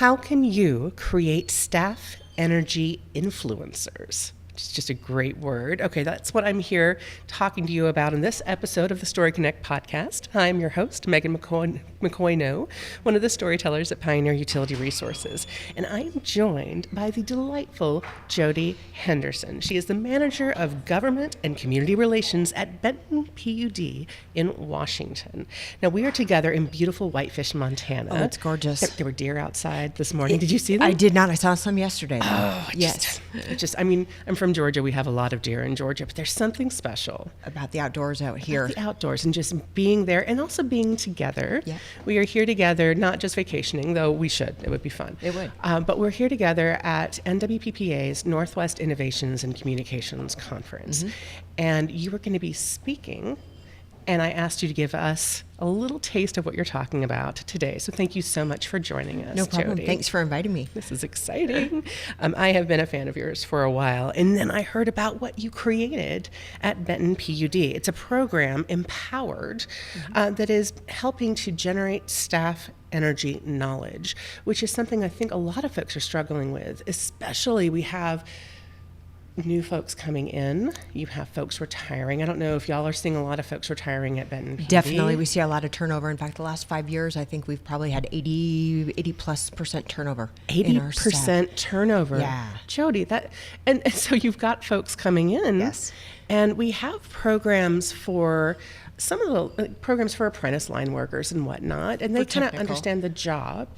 How can you create staff energy influencers? It's just a great word. Okay, that's what I'm here talking to you about in this episode of the Story Connect podcast. I'm your host, Megan McCoy-No, one of the storytellers at Pioneer Utility Resources, and I am joined by the delightful Jodi Henderson. She is the Manager of Government and Community Relations at Benton PUD in Washington. Now, we are together in beautiful Whitefish, Montana. Oh, it's gorgeous. There were deer outside this morning. Did you see them? I did not. I saw some yesterday. Oh, yes. I'm from Georgia. We have a lot of deer in Georgia, but there's something special About the outdoors out here. about the outdoors and just being there and also being together. Yeah. We are here together, not just vacationing, though we should. It would be fun. It would. But we're here together at NWPPA's Northwest Innovations and Communications Conference. And you were going to be speaking, and I asked you to give us a little taste of what you're talking about today. So thank you so much for joining us, No problem. Jodi. Thanks for inviting me. This is exciting. I have been a fan of yours for a while, and then I heard about what you created at Benton PUD. It's a program, Empowered, that is helping to generate staff energy knowledge, which is something I think a lot of folks are struggling with, especially we have new folks coming in. You have folks retiring. I don't know if y'all are seeing a lot of folks retiring at Benton PUD. Definitely. We see a lot of turnover. In fact, the last 5 years, I think we've probably had 80+% turnover. 80% turnover. Yeah. Jodi, and so you've got folks coming in. Yes. And we have programs for some of the programs for apprentice line workers and whatnot, and they kind of technical. understand the job.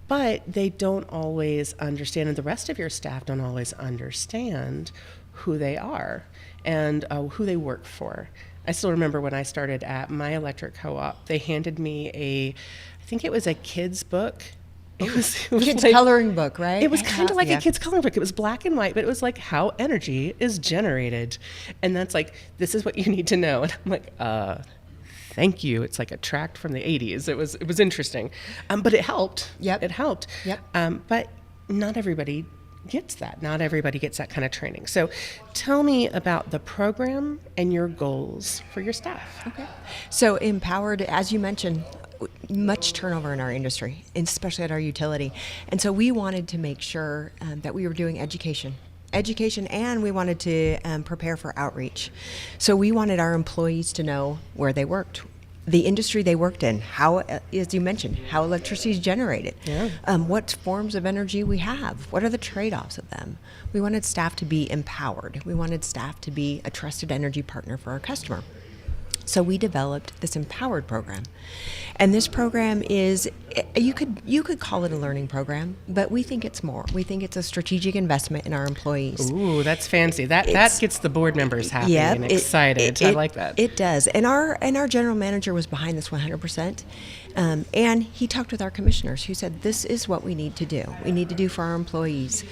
But they don't always understand, and the rest of your staff don't always understand who they are and who they work for. I still remember when I started at my electric co-op, they handed me I think it was a kid's book. It was Kids' like, coloring book, right? It was kind of like Yeah. a kid's coloring book. It was black and white, but it was like how energy is generated. And that's like, this is what you need to know. And I'm like, thank you. It's like a tract from the 80s. It was interesting. But it helped. Yep. It helped. Yep. But not everybody gets that. Not everybody gets that kind of training. So tell me about the program and your goals for your staff. Okay. So Empowered, as you mentioned, much turnover in our industry, especially at our utility. And so we wanted to make sure that we were doing education, and we wanted to prepare for outreach. So we wanted our employees to know where they worked, the industry they worked in, how, as you mentioned, how electricity is generated, what forms of energy we have, what are the trade-offs of them. We wanted staff to be empowered. We wanted staff to be a trusted energy partner for our customer. So we developed this Empowered program. And this program is, you could call it a learning program, but we think it's more. We think it's a strategic investment in our employees. Ooh, that's fancy. That gets the board members happy and excited. I like that. It does. And our general manager was behind this 100%. And he talked with our commissioners who said, this is what we need to do. We need to do for our employees.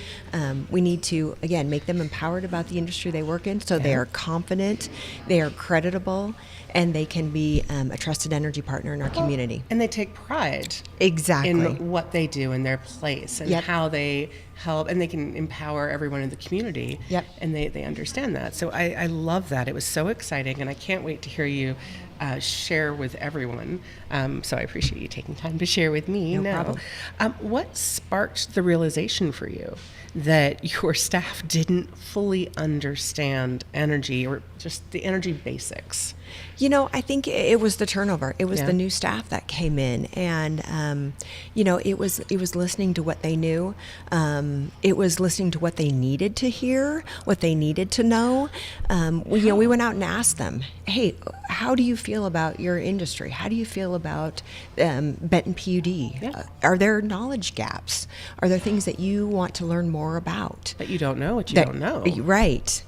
We need to, again, make them empowered about the industry they work in so they are confident, they are creditable, and they can be a trusted energy partner in our community. And they take pride Exactly. in what they do in their place and how they help, and they can empower everyone in the community. And they understand that. So I love that. It was so exciting, and I can't wait to hear you share with everyone. So I appreciate you taking time to share with me. No problem. What sparked the realization for you that your staff didn't fully understand energy or just the energy basics? You know, I think it was the turnover. It was the new staff that came in, and it was listening to what they knew. It was listening to what they needed to hear, what they needed to know. We went out and asked them, "Hey, how do you feel about your industry? How do you feel about Benton PUD? Are there knowledge gaps? Are there things that you want to learn more about? But you don't know what you don't know." Right.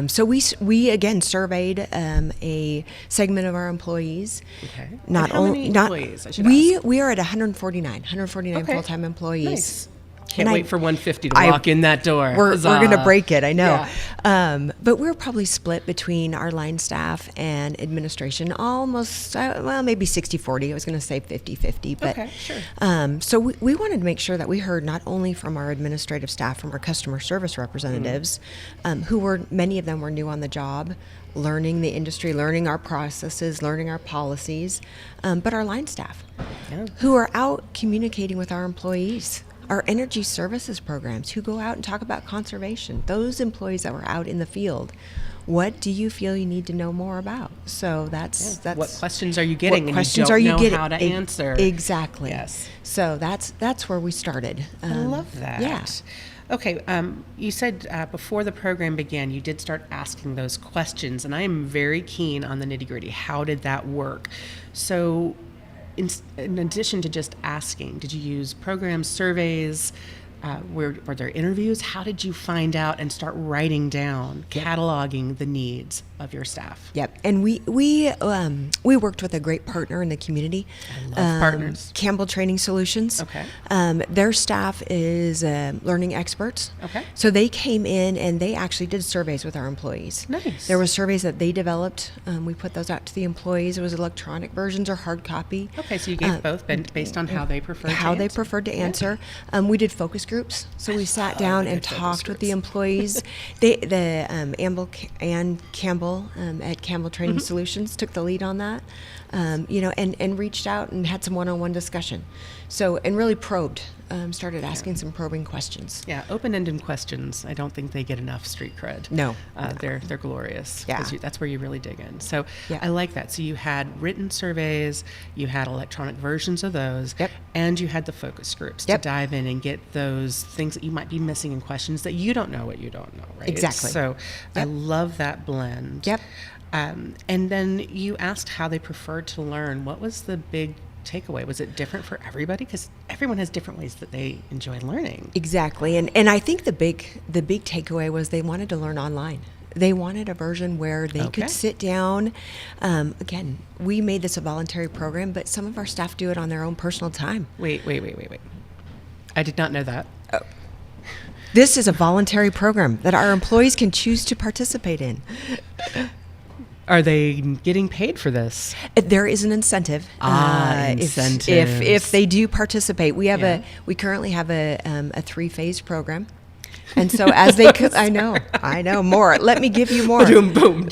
So we again surveyed a segment of our employees. Okay. Not how only many employees, I should ask? we are at 149 Okay. full-time employees. Nice. Can't And wait for 150 to walk in that door. We're going to break it, I know. Yeah. But we're probably split between our line staff and administration, almost, maybe 60-40. I was going to say 50-50. But, okay, sure. So we wanted to make sure that we heard not only from our administrative staff, from our customer service representatives, many of them were new on the job, learning the industry, learning our processes, learning our policies, but our line staff who are out communicating with our employees. our energy services programs who go out and talk about conservation. Those employees that were out in the field, what do you feel you need to know more about? So that's what questions are you getting, what and questions you are don't you know getting? how to answer. Exactly. Yes. So that's where we started. I love that. Yeah. Okay, you said before the program began, you did start asking those questions, and I am very keen on the nitty-gritty. How did that work? So in addition to just asking, did you use programs, surveys? Were there interviews? How did you find out and start writing down, cataloging the needs of your staff? Yep, and we worked with a great partner in the community. I love partners. Campbell Training Solutions. Okay. Their staff is learning experts. Okay. So they came in and they actually did surveys with our employees. Nice. There were surveys that they developed. We put those out to the employees. It was electronic versions or hard copy. Okay, so you gave both based on how they preferred to answer. We did focus groups. So we sat down and talked with the employees. Amble and Campbell at Campbell Training Solutions took the lead on that, and reached out and had some one-on-one discussion. So, and really probed, started asking some probing questions. Yeah, open-ended questions. I don't think they get enough street cred. No. They're glorious. Yeah. That's where you really dig in. So Yeah. I like that. So you had written surveys, you had electronic versions of those, Yep. and you had the focus groups Yep. to dive in and get those things that you might be missing in questions that you don't know what you don't know, right? Exactly. So I Yep. love that blend. Yep. And then you asked how they preferred to learn. What was the big takeaway? Was it different for everybody? Because everyone has different ways that they enjoy learning. Exactly, and I think the big takeaway was they wanted to learn online. They wanted a version where they Okay. could sit down. Again, we made this a voluntary program, but some of our staff do it on their own personal time. Wait. I did not know that. This is a voluntary program that our employees can choose to participate in. Are they getting paid for this? There is an incentive. Incentives. If they do participate, we currently have a 3-phase program, and so as they I know more. Let me give you more. Boom, boom.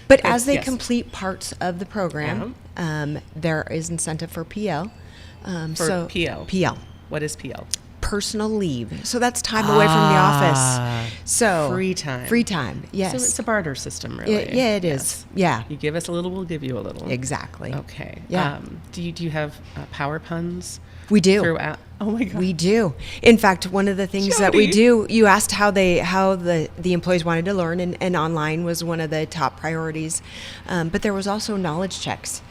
But as they Yes. complete parts of the program, there is incentive for PL. For PL. PL. What is PL? Personal leave. So that's time away from the office. So Free time. Free time. Yes. So it's a barter system, really. Yeah, it Yes. is. Yeah. You give us a little, we'll give you a little. Exactly. Okay. Yeah. Do you have power puns? We do. Throughout? Oh my God. We do. In fact, one of the things that we Jodi. do, you asked how the employees wanted to learn, and online was one of the top priorities. But there was also knowledge checks.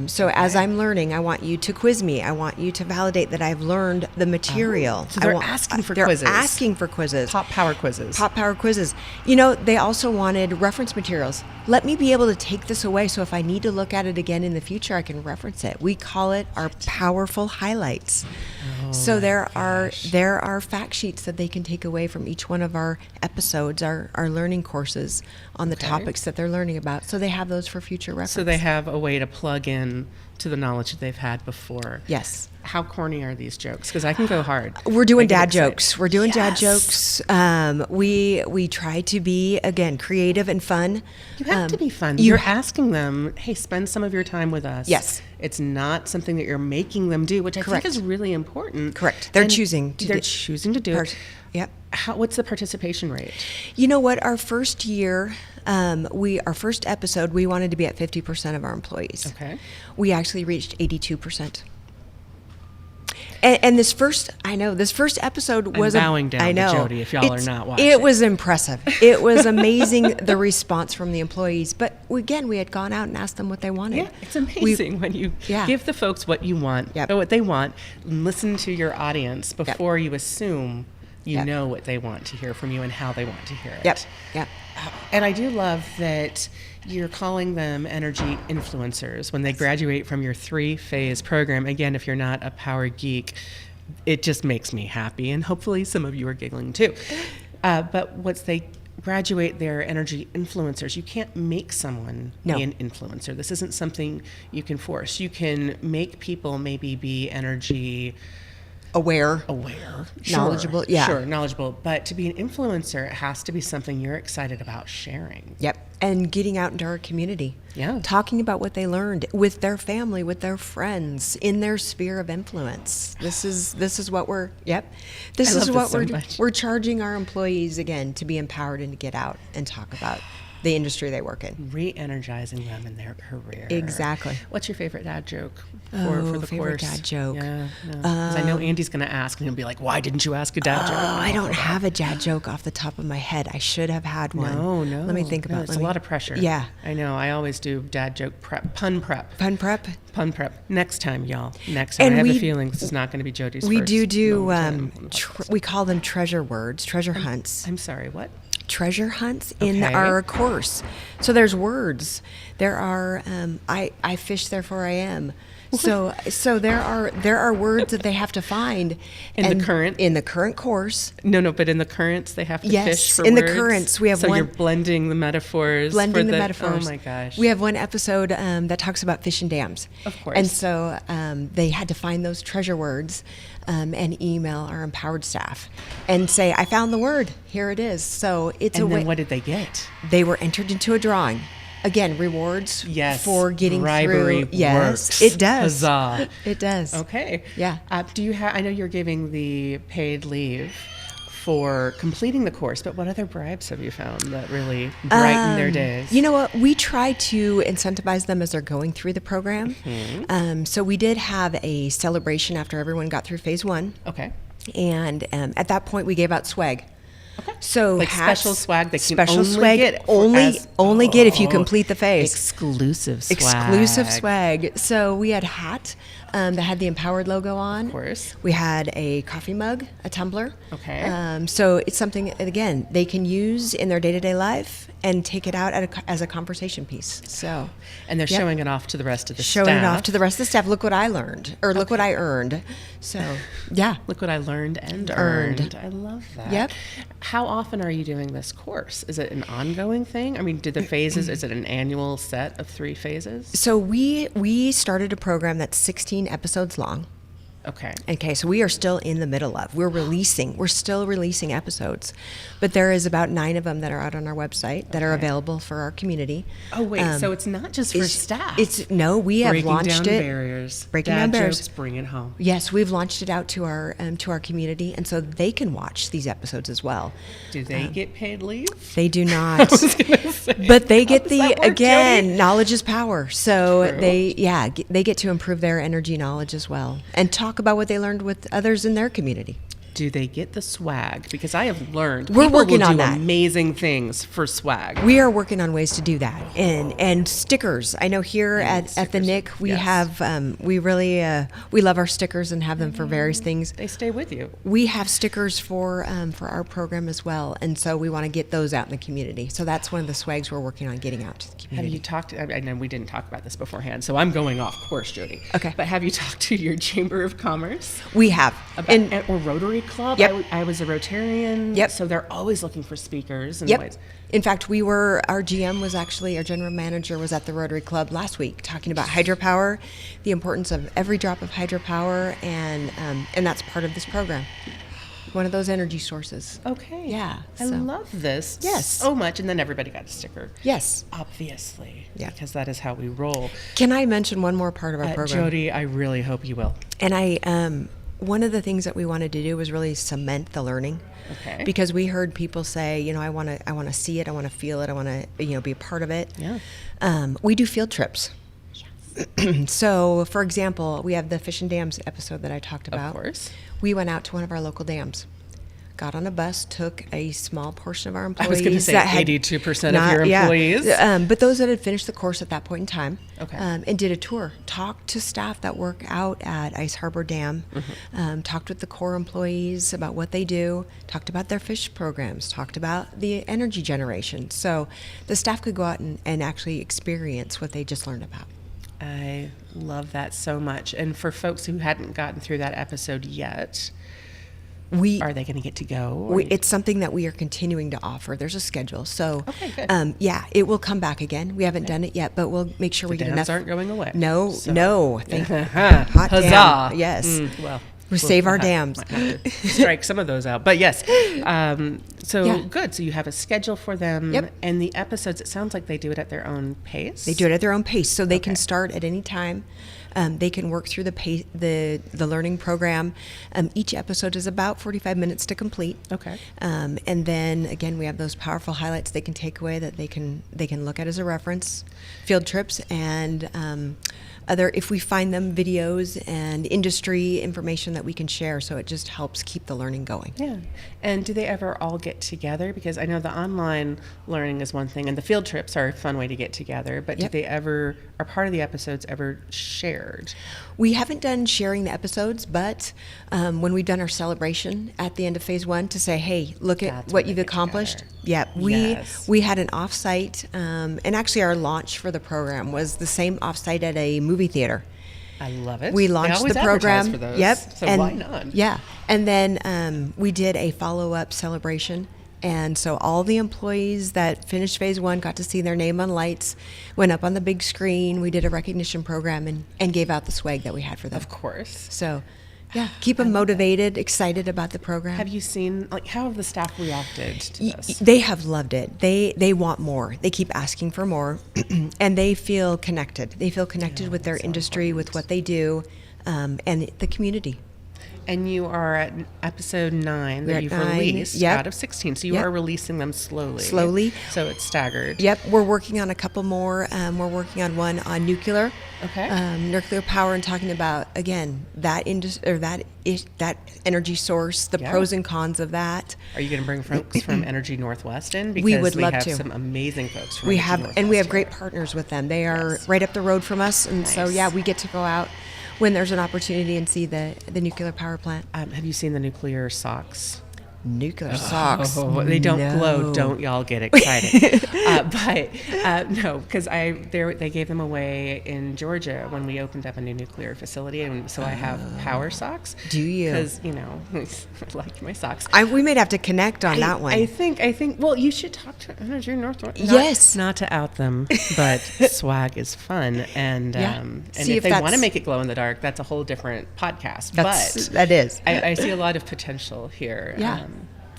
So as I'm learning, I want you to quiz me. I want you to validate that I've learned the material. So they're asking for they're quizzes. asking for quizzes. Pop power quizzes. Pop power quizzes. They also wanted reference materials. Let me be able to take this away so if I need to look at it again in the future, I can reference it. We call it our powerful highlights. So there are fact sheets that they can take away from each one of our episodes, our learning courses on the topics that they're learning about. So they have those for future reference. So they have a way to plug in to the knowledge that they've had before. Yes. How corny are these jokes? Because I can go hard. We're doing I get dad excited. jokes. We're doing dad Yes. jokes. We try to be, again, creative and fun. You have to be fun. you You're ha- asking them, hey, spend some of your time with us. Yes. It's not something that you're making them do, which I Correct. think is really important. Correct. They're And choosing to They're do- choosing to do it. Yep. What's the participation rate? You know what? Our first year, our first episode, we wanted to be at 50% of our employees. Okay. We actually reached 82%. And this first episode was bowing down I to know. Jodi if y'all are not watching. It was impressive. It was amazing, the response from the employees. But again, we had gone out and asked them what they wanted. Yeah, it's amazing when you Yeah. give the folks what you want, Yep. know what they want, and listen to your audience before you assume you Yep. know what they want to hear from you and how they want to hear it. Yep. Yep. And I do love that you're calling them energy influencers when they graduate from your 3-phase program. Again, if you're not a power geek, it just makes me happy. And hopefully some of you are giggling too. But once they graduate, they're energy influencers. You can't make someone No. be an influencer. This isn't something you can force. You can make people maybe be energy aware, Sure, knowledgeable. Yeah. sure, knowledgeable. But to be an influencer, it has to be something you're excited about sharing. Yep. And getting out into our community. Yeah. Talking about what they learned with their family, with their friends, in their sphere of influence. This is what we're This is what we're charging our employees again, to be empowered and to get out and talk about the industry they work in. Re-energizing them in their career. Exactly. What's your favorite dad joke for the favorite course? dad joke. Yeah, no. 'Cause I know Andy's going to ask, and he'll be like, "Why didn't you ask a dad joke?" I don't have a dad joke off the top of my head. I should have had one. No. Let me think about it. It's a lot of pressure. Yeah. I know. I always do dad joke prep, pun prep. Fun prep. Pun prep. Next time, y'all. Next time. And I have we- a feeling this is not going to be Jodi's We first do moment on the podcast. we call them treasure words, treasure hunts. I'm sorry, what? Treasure hunts in Okay. our course. So there's words. There are I fish, therefore I am. So there are words that they have to find In the current course. No, but in the currents, they have to Yes, fish for in the words. currents, we have so one- you're blending the metaphors. Blending for the metaphors. Oh my gosh. We have one episode that talks about fish and dams. Of course. And so they had to find those treasure words and email our empowered staff and say, I found the word. Here it is. So it's and a then way. what did they get? They were entered into a drawing. Again, rewards for getting bribery through. Yes, works. it does. Huzzah. It does. Okay. Yeah. Do you have? I know you're giving the paid leave for completing the course, but what other bribes have you found that really brighten their days? You know what? We try to incentivize them as they're going through the program. So we did have a celebration after everyone got through phase 1. Okay. And at that point, we gave out swag. Okay. So Like hats, special swag that can special only swag get only get if you complete the phase. Exclusive swag. Exclusive swag. So we had a hat that had the Empowered logo on. Of course. We had a coffee mug, a tumbler. Okay. So it's something, again, they can use in their day-to-day life and take it out as a conversation piece. So, And they're Yep. showing it off to the rest of the showing staff. it off to the rest of the staff. Look what I learned, or look what I earned. So, yeah. Look what I learned and Earned. earned. I love that. Yep. How often are you doing this course? Is it an ongoing thing? I mean, did the phases, is it an annual set of 3 phases? So we started a program that's 16 episodes long. Okay. Okay, so we are still in the middle of. We're still releasing episodes, but there is about 9 of them that are out on our website that are available for our community. Oh, wait, so it's not just for staff. We have breaking launched down it. barriers. Breaking Dad down barriers. jokes, bring it home. Yes, we've launched it out to our community, and so they can watch these episodes as well. Do they get paid leave? They do not, Say, but they get how does that work, Jodi? knowledge is power. So True. they get to improve their energy knowledge as well, and talk about what they learned with others in their community. Do they get the swag? Because I have learned We're people working will on do that. amazing things for swag. We are working on ways to do that, and stickers. I know here at the stickers. NIC we Yes. have we really we love our stickers and have them for various things. They stay with you. We have stickers for our program as well, and so we want to get those out in the community. So that's one of the swags we're working on getting out to the Have community. you talked? I know we didn't talk about this beforehand, so I'm going off course, Jodi. Okay. But have you talked to your Chamber of Commerce We have, about, or Rotary Club? Yep. I was a Rotarian. Yep. So they're always looking for speakers and Yep. ways. In fact, our GM was actually, our general manager was at the Rotary Club last week talking about hydropower, the importance of every drop of hydropower, and that's part of this program. One of those energy sources. Okay. Yeah, I so- love this Yes. so much. And then everybody got a sticker. Yes. Obviously. Yeah. Because that is how we roll. Can I mention one more part of our program? Jodi, I really hope you will. And one of the things that we wanted to do was really cement the learning. Okay. Because we heard people say, I want to see it, I want to feel it, I want to, be a part of it. Yeah. We do field trips. So, for example, we have the Fish and Dams episode that I talked about. Of course. We went out to one of our local dams, got on a bus, took a small portion of our employees. I was going to say that had 82% of your employees. but those that had finished the course at that point in time, Okay. and did a tour. Talked to staff that work out at Ice Harbor Dam. Talked with the core employees about what they do. Talked about their fish programs. Talked about the energy generation. So the staff could go out and actually experience what they just learned about. I love that so much. And for folks who hadn't gotten through that episode yet, are they going to get to go? It's something that we are continuing to offer. There's a schedule. So, Okay, good. it will come back again. We haven't done it yet, but we'll make sure we get dams enough. aren't going away. No, So- no. Hot damn. Huzzah. Yes. Well, We save our dams. Might have to strike some of those out. But yes, good. So you have a schedule for them. Yep. And the episodes, it sounds like they do it at their own pace. They do it at their own pace, so they can start at any time. They can work through the learning program. Each episode is about 45 minutes to complete. Okay. And then again, we have those powerful highlights they can take away that they can look at as a reference. Field trips and if we find them, videos and industry information that we can share, so it just helps keep the learning going. Yeah. And do they ever all get together? Because I know the online learning is one thing, and the field trips are a fun way to get together, but Yep. do they ever, are part of the episodes ever shared? We haven't done sharing the episodes, but when we've done our celebration at the end of phase 1 to say, hey, look at That's what when you've they get accomplished. together. Yeah, Yes. we had an offsite, and actually our launch for the program was the same offsite at a movie theater. I love it. We They launched always the program. advertise for those, Yep. So and, why not? Yeah. And then we did a follow-up celebration. And so all the employees that finished phase 1 got to see their name on lights, went up on the big screen. We did a recognition program and gave out the swag that we had for them. Of course. So, yeah, keep them motivated, excited about the program. Have you seen, how have the staff reacted to this? They have loved it. They want more. They keep asking for more, and they feel connected. They feel connected with their industry, with what they do, and the community. And you are at episode 9 We're that at you've 9, released yep. out of 16. So you Yep. are releasing them slowly. Slowly. So it's staggered. Yep, we're working on a couple more. We're working on one on nuclear, Okay. nuclear power, and talking about again that that energy source, the Yeah. pros and cons of that. Are you going to bring folks from Energy Northwest in? Because We would love have to. some amazing folks from We Energy have, Northwest and we have here. great partners with them. They are Yes. right up the road from us, and so Nice. yeah, we get to go out when there's an opportunity and see the nuclear power plant. Have you seen the nuclear socks? Nuclear socks. Oh, they don't No. glow. Don't y'all get excited. No, because they gave them away in Georgia when we opened up a new nuclear facility, and so I have power socks. Do you? Because I like my socks. We may have to connect on that one. I think. Well, you should talk to Energy Northwest. Yes. Not to out them, but swag is fun, and Yeah. and See if if they want to that's- make it glow in the dark, that's a whole different podcast. That is. I see a lot of potential here. Yeah.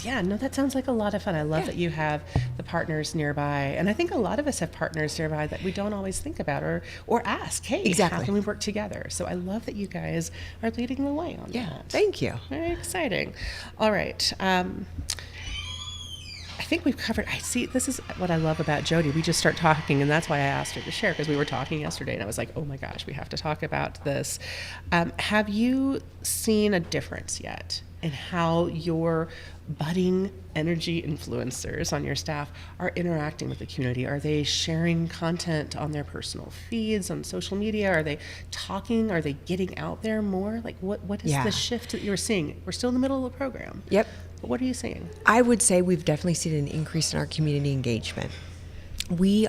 Yeah, no, that sounds like a lot of fun. I love that you have the partners nearby. And I think a lot of us have partners nearby that we don't always think about or ask, hey, Exactly. how can we work together? So I love that you guys are leading the way on Yeah. that. Thank you. Very exciting. All right. I think we've covered. I see. This is what I love about Jodi. We just start talking, and that's why I asked her to share, because we were talking yesterday, and I was like, "Oh my gosh, we have to talk about this." Have you seen a difference yet in how your budding energy influencers on your staff are interacting with the community? Are they sharing content on their personal feeds, on social media? Are they talking? Are they getting out there more? Like, what is Yeah. the shift that you're seeing? We're still in the middle of the program. Yep. But what are you seeing? I would say we've definitely seen an increase in our community engagement.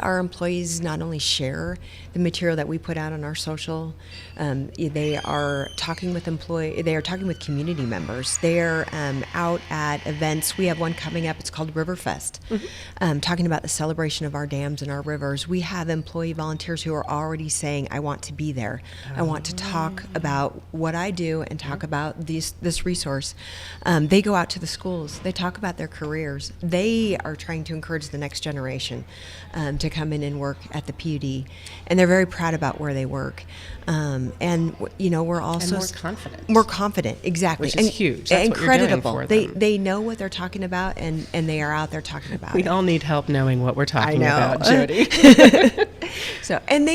Our employees not only share the material that we put out on our social, they are talking with community members. They're out at events. We have one coming up. It's called Riverfest, talking about the celebration of our dams and our rivers. We have employee volunteers who are already saying, I want to be there. I want to talk about what I do and talk about this resource. They go out to the schools. They talk about their careers. They are trying to encourage the next generation to come in and work at the PUD, and they're very proud about where they work. And we're also more confident. More confident, exactly, Which is huge. That's and what you're doing creditable. for They them. they know what they're talking about, and they are out there talking about We it. all need help knowing what we're talking know. about, Jodi. So, and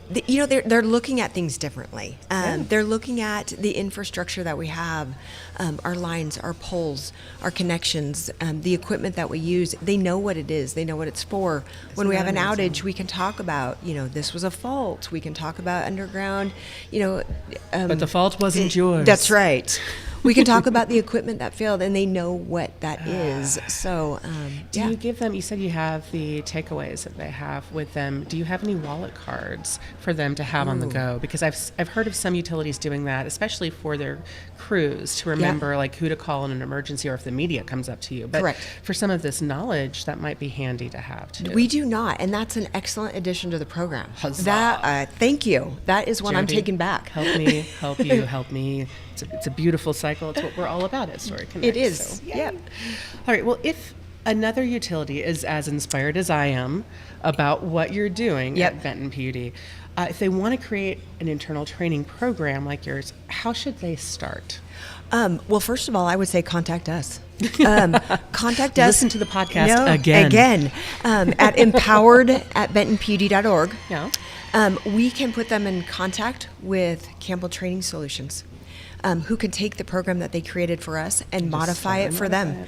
they're looking at things differently. They're looking at the infrastructure that we have, our lines, our poles, our connections, the equipment that we use. They know what it is. They know what it's for. When we have an outage, we can talk about, this was a fault. We can talk about underground, But the fault wasn't yours. That's right. We can talk about the equipment that failed, and they know what that is. So, Do you give them, you said you have the takeaways that they have with them. Do you have any wallet cards for them to have on the go? Because I've heard of some utilities doing that, especially for their crews, to remember like who to call in an emergency or if the media comes up to you. But Correct. for some of this knowledge, that might be handy to have too. We do not, and that's an excellent addition to the program. Huzzah. That thank you. That is one I'm Jodi, taking back. Help me, help you, help me. It's a beautiful cycle. It's what we're all about at Story Connect. It is. So, yay. Yeah. All right. Well, if another utility is as inspired as I am about what you're doing Yep. at Benton PUD, if they want to create an internal training program like yours, how should they start? Well, first of all, I would say contact us. Contact us. Listen to the podcast again. At empowered@bentonpud.org. Yeah. We can put them in contact with Campbell Training Solutions, who can take the program that they created for us and modify it for them.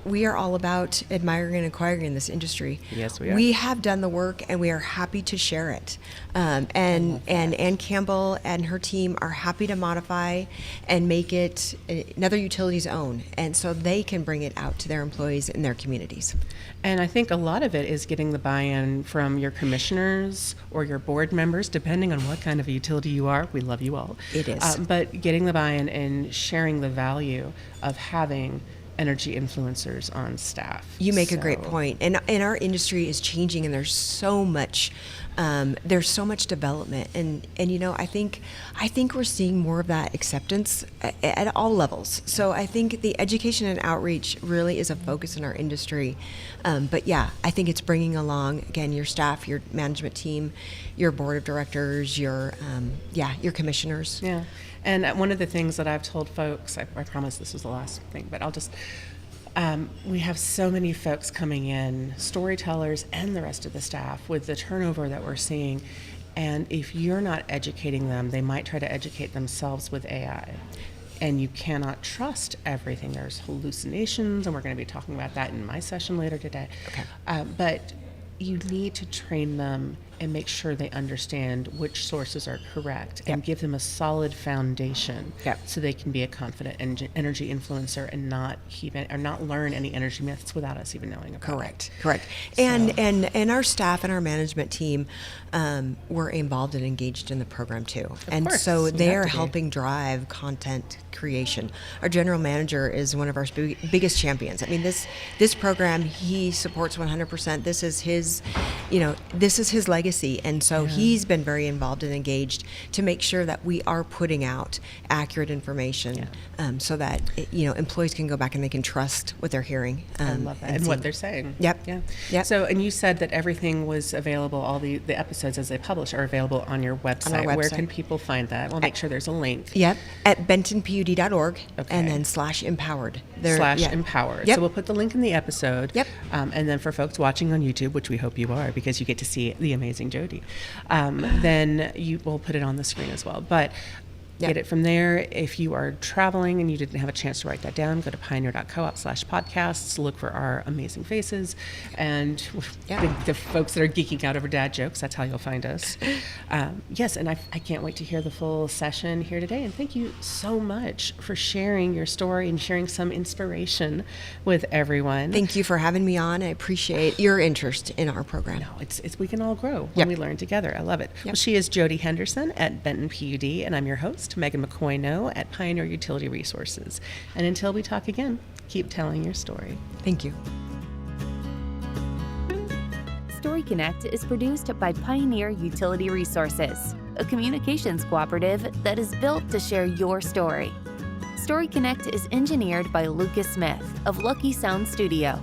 We are all about admiring and acquiring in this industry. Yes, we are. We have done the work, and we are happy to share it. And Ann Campbell and her team are happy to modify and make it another utility's own, and so they can bring it out to their employees in their communities. And I think a lot of it is getting the buy-in from your commissioners or your board members, depending on what kind of a utility you are. We love you all. It is. But getting the buy-in and sharing the value of having energy influencers on staff. You make a great point. And our industry is changing, and there's so much development, and I think we're seeing more of that acceptance at all levels. So I think the education and outreach really is a focus in our industry. But yeah, I think it's bringing along, again, your staff, your management team, your board of directors, your commissioners. Yeah. And one of the things that I've told folks, I promise this was the last thing, but I'll just, we have so many folks coming in, storytellers and the rest of the staff, with the turnover that we're seeing. And if you're not educating them, they might try to educate themselves with AI. And you cannot trust everything. There's hallucinations, and we're going to be talking about that in my session later today. Okay. But you need to train them and make sure they understand which sources are correct, and give them a solid foundation so they can be a confident energy influencer and not learn any energy myths without us even knowing about it. Correct. So. And our staff and our management team were involved and engaged in the program too. Of course, so you they have are to be. helping drive content creation. Our general manager is one of our biggest champions. I mean, this program he supports 100%. This is his legacy. And so he's been very involved and engaged to make sure that we are putting out accurate information, so that employees can go back and they can trust what they're hearing. I love that. And what they're saying. Yep. So, and you said that everything was available, all the episodes as they publish are available on your website. On our website. Where can people find that? We'll make sure there's a link. Yep. At bentonpud.org, Okay. and then /empowered. /empowered. Yep. So we'll put the link in the episode. Yep. And then for folks watching on YouTube, which we hope you are, because you get to see the amazing Jodi, then you will put it on the screen as well. But get it from there. If you are traveling and you didn't have a chance to write that down, go to pioneer.coop/podcasts, look for our amazing faces, and the folks that are geeking out over dad jokes, that's how you'll find us. Yes, and I can't wait to hear the full session here today. And thank you so much for sharing your story and sharing some inspiration with everyone. Thank you for having me on. I appreciate your interest in our program. No, it's we can all grow when we learn together. I love it. Well, she is Jodi Henderson at Benton PUD, and I'm your host, Megan McCoy-No at Pioneer Utility Resources. And until we talk again, keep telling your story. Thank you. Story Connect is produced by Pioneer Utility Resources, a communications cooperative that is built to share your story. Story Connect is engineered by Lucas Smith of Lucky Sound Studio.